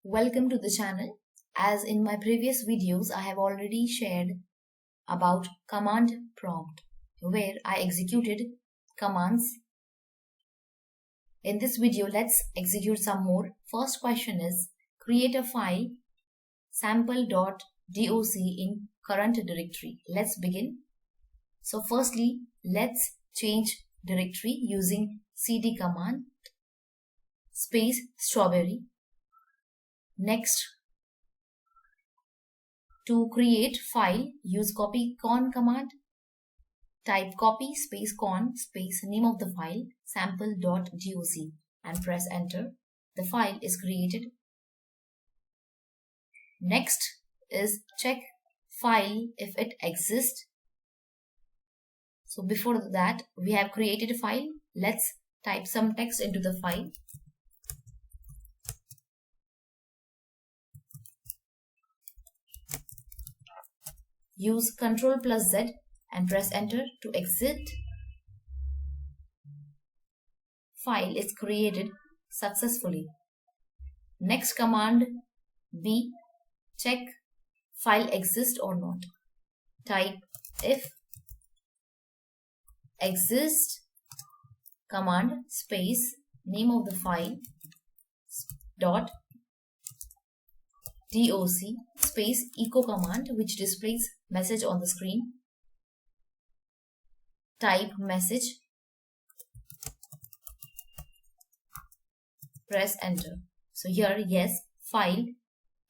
Welcome to the channel. As in my previous videos, I have already shared about command prompt where I executed commands. In this video, let's execute some more. First question is create a file sample.doc in current directory. Let's begin. So firstly, let's change directory using cd command space strawberry. Next, to create file, use copy-con command. Type copy space con space name of the file sample.doc and press enter. The file is created. Next is check file if it exists. So before that, we have created a file. Let's type some text into the file. Use Ctrl+Z and press enter to exit. File is created successfully. Next command B, check file exists or not. Type if exist command space name of the file dot doc space echo command which displays message on the screen. Type message, press enter. So here, yes, file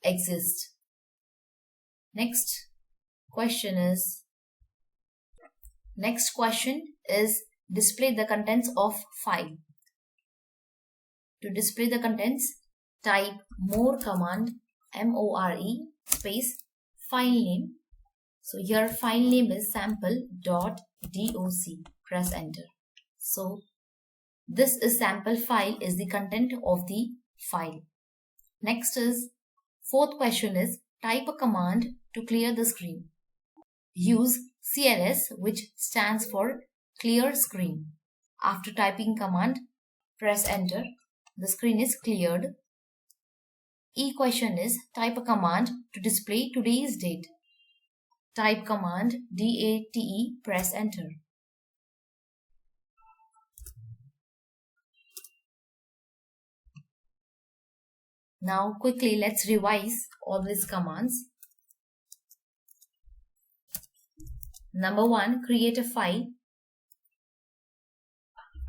exists. Next question is display the contents of file. To display the contents, type more command more space file name. So here file name is sample.doc. Press enter. So this is sample file is the content of the file. Next is fourth question is type a command to clear the screen. Use CLS which stands for clear screen. After typing command, press enter. The screen is cleared. E question is type a command to display today's date. Type command DATE, press enter. Now quickly let's revise all these commands. Number 1, create a file.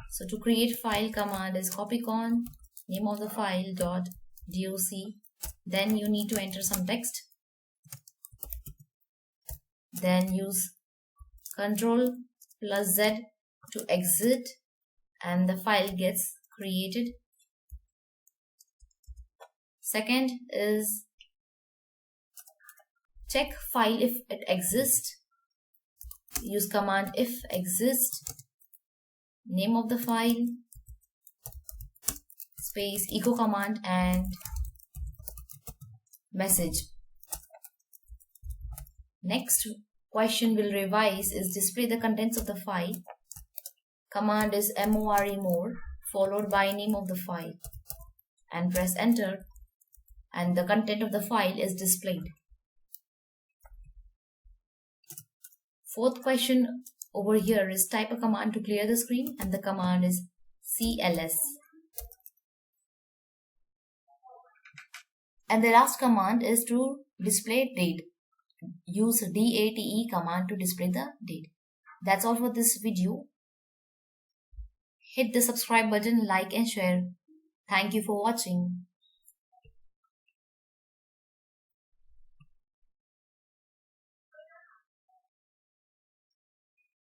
So to create file command is copy-con name of the file .doc. Then you need to enter some text. Then use Ctrl+Z to exit and the file gets created. Second is check file if it exists. Use command if exist name of the file space echo command and message. Next question will revise is display the contents of the file. Command is more followed by name of the file and press enter and the content of the file is displayed. Fourth question over here is type a command to clear the screen and the command is CLS. And the last command is to display date. Use DATE command to display the date. That's all for this video. Hit the subscribe button, like and share. Thank you for watching.